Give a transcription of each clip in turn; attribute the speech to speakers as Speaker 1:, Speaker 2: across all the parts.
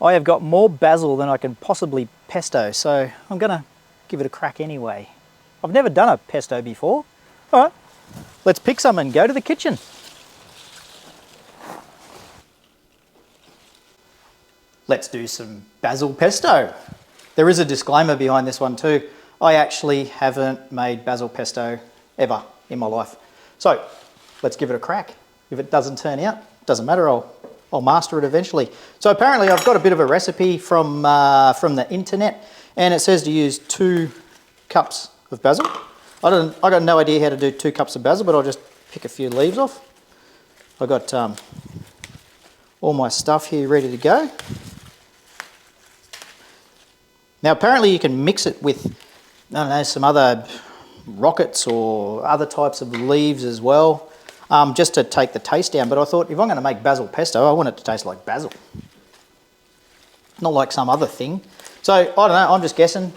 Speaker 1: I have got more basil than I can possibly pesto, so I'm going to give it a crack anyway. I've never done a pesto before. All right, let's pick some and go to the kitchen. Let's do some basil pesto. There is a disclaimer behind this one too. I actually haven't made basil pesto ever in my life. So let's give it a crack. If it doesn't turn out, doesn't matter, I'll master it eventually. So apparently I've got a bit of a recipe from the internet, and it says to use 2 cups of basil. I got no idea how to do 2 cups of basil, but I'll just pick a few leaves off. I've got all my stuff here ready to go. Now apparently you can mix it with, I don't know, some other rockets or other types of leaves as well, just to take the taste down. But I thought, if I'm going to make basil pesto, I want it to taste like basil, not like some other thing. So I don't know, I'm just guessing.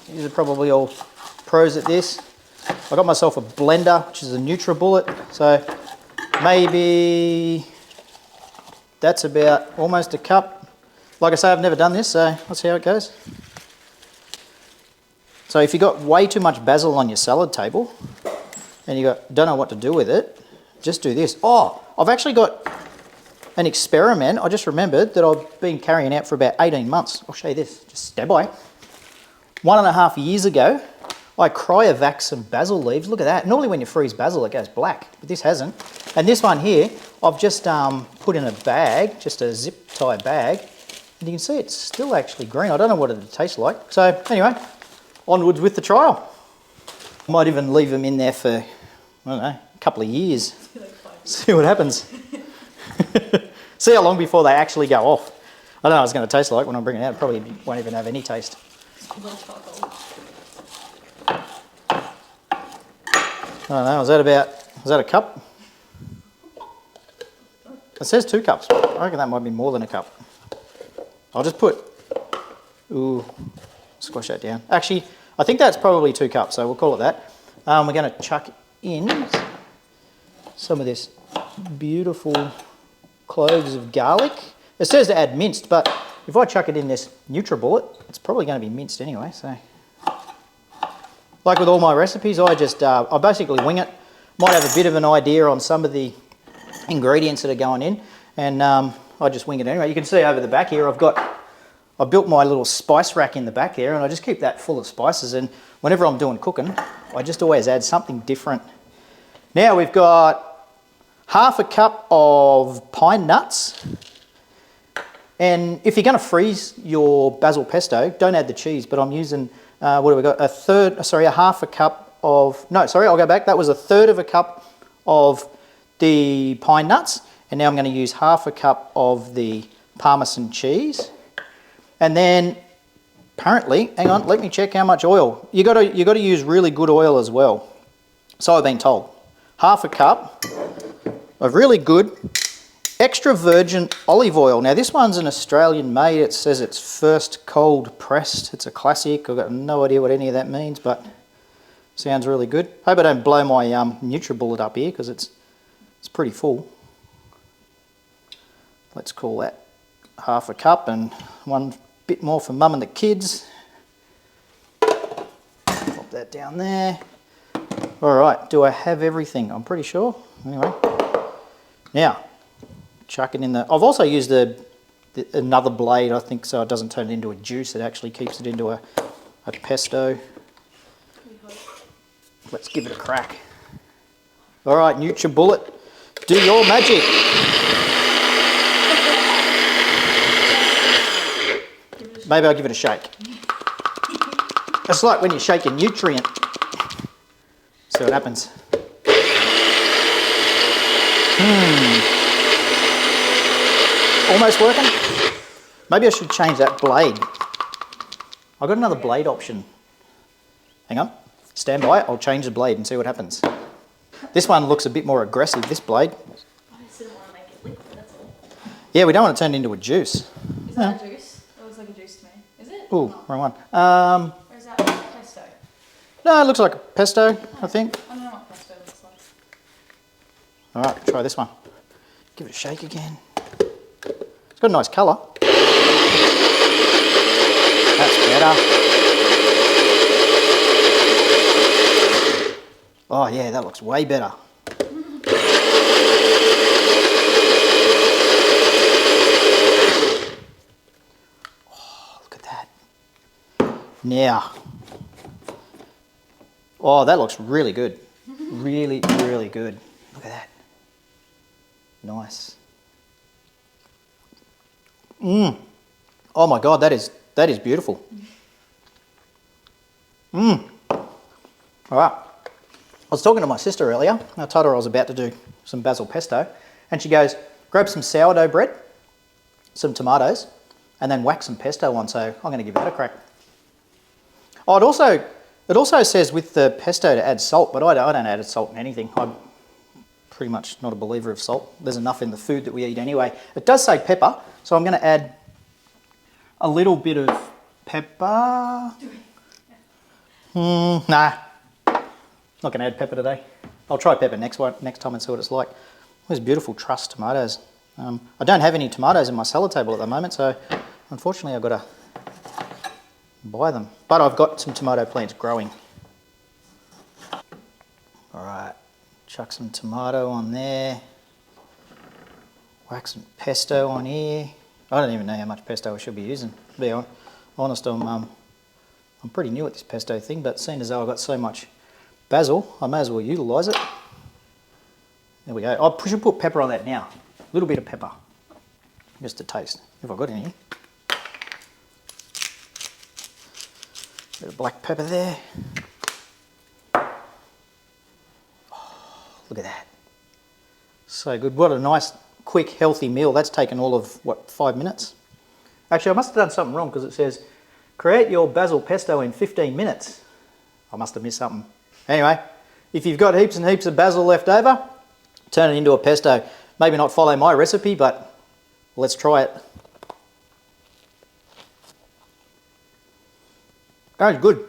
Speaker 1: These are probably all pros at this. I got myself a blender, which is a NutriBullet, so maybe that's about almost a cup. Like I say, I've never done this, so let's see how it goes. So if you've got way too much basil on your salad table and you don't know what to do with it, just do this. Oh, I've actually got an experiment I just remembered that I've been carrying out for about 18 months. I'll show you this, just step by. 1.5 years ago, I cryovac some basil leaves. Look at that. Normally when you freeze basil, it goes black, but this hasn't. And this one here, I've just put in a bag, just a zip tie bag, and you can see it's still actually green. I don't know what it tastes like. So anyway, onwards with the trial. I might even leave them in there for, I don't know, a couple of years. See what happens. See how long before they actually go off. I don't know what it's going to taste like when I bring it out. It probably won't even have any taste. I don't know, is that a cup? It says 2 cups. I reckon that might be more than a cup. I'll just put, squash that down. Actually, I think that's probably 2 cups, so we'll call it that. We're going to chuck in some of this beautiful cloves of garlic. It says to add minced, but if I chuck it in this NutriBullet, it's probably going to be minced anyway, so. Like with all my recipes, I basically wing it. Might have a bit of an idea on some of the ingredients that are going in, and I just wing it anyway. You can see over the back here, I built my little spice rack in the back there, and I just keep that full of spices, and whenever I'm doing cooking, I just always add something different. Now we've got 1/2 cup of pine nuts, and if you're going to freeze your basil pesto, don't add the cheese, but I'm using, what have we got, 1/2 cup of, no, sorry, I'll go back, that was 1/3 of a cup of the pine nuts, and now I'm going to use 1/2 cup of the Parmesan cheese. And then apparently, hang on, let me check how much oil. You got to use really good oil as well. So I've been told. 1/2 cup of really good extra virgin olive oil. Now this one's an Australian made. It says it's first cold pressed. It's a classic. I've got no idea what any of that means, but sounds really good. Hope I don't blow my NutriBullet up here because it's pretty full. Let's call that 1/2 cup, and one bit more for mum and the kids. Pop that down there. All right, do I have everything? I'm pretty sure. Anyway, now chuck it in the. I've also used another blade, I think, so it doesn't turn it into a juice. It actually keeps it into a pesto. Let's give it a crack. All right, NutriBullet, do your magic. Maybe I'll give it a shake. It's like when you shake a nutrient. See what happens. Almost working. Maybe I should change that blade. I've got another blade option. Hang on. Stand by. I'll change the blade and see what happens. This one looks a bit more aggressive, this blade.
Speaker 2: I just didn't want to make it liquid, that's all.
Speaker 1: Yeah, we don't want to turn it into a juice.
Speaker 2: Is that a juice? It looks like a juice to me. Is it?
Speaker 1: Ooh, wrong one.
Speaker 2: Or is that pesto?
Speaker 1: No, it looks like a pesto, I think.
Speaker 2: I don't know what pesto looks like.
Speaker 1: All right, try this one. Give it a shake again. It's got a nice colour. That's better. Oh yeah, that looks way better. Oh, look at that. Now, oh, that looks really good. Really, really good. Look at that. Nice. Oh my God, that is beautiful. All right. I was talking to my sister earlier. I told her I was about to do some basil pesto, and she goes, "Grab some sourdough bread, some tomatoes, and then whack some pesto on." So I'm going to give that a crack. Oh, it also says with the pesto to add salt, but I don't add salt in anything. I'm pretty much not a believer of salt. There's enough in the food that we eat anyway. It does say pepper, so I'm going to add a little bit of pepper. Nah, not going to add pepper today. I'll try pepper next time and see what it's like. Those beautiful truss tomatoes. I don't have any tomatoes in my salad table at the moment, so unfortunately I've got to buy them. But I've got some tomato plants growing. All right, chuck some tomato on there. Whack some pesto on here. I don't even know how much pesto I should be using. To be honest, I'm pretty new at this pesto thing, but seeing as though I've got so much basil, I may as well utilise it. There we go. I should put pepper on that now. A little bit of pepper, just to taste, if I've got any. Bit of black pepper there. Oh, look at that. So good. What a nice, quick, healthy meal. That's taken all of, what, 5 minutes? Actually, I must have done something wrong because it says, create your basil pesto in 15 minutes. I must have missed something. Anyway, if you've got heaps and heaps of basil left over, turn it into a pesto. Maybe not follow my recipe, but let's try it. That's good.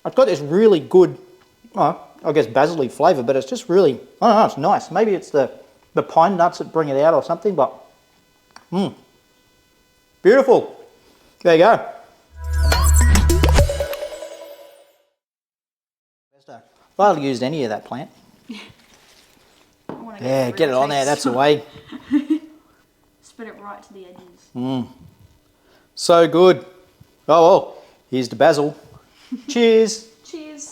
Speaker 1: It's got this really good, I guess basil-y flavour, but it's just really, I don't know, it's nice. Maybe it's the pine nuts that bring it out or something, but beautiful. There you go. If I had used any of that plant. Yeah, get it on there, that's the way.
Speaker 2: Spread it right to the edges.
Speaker 1: So good. Oh, well, here's the basil. Cheers.
Speaker 2: Cheers.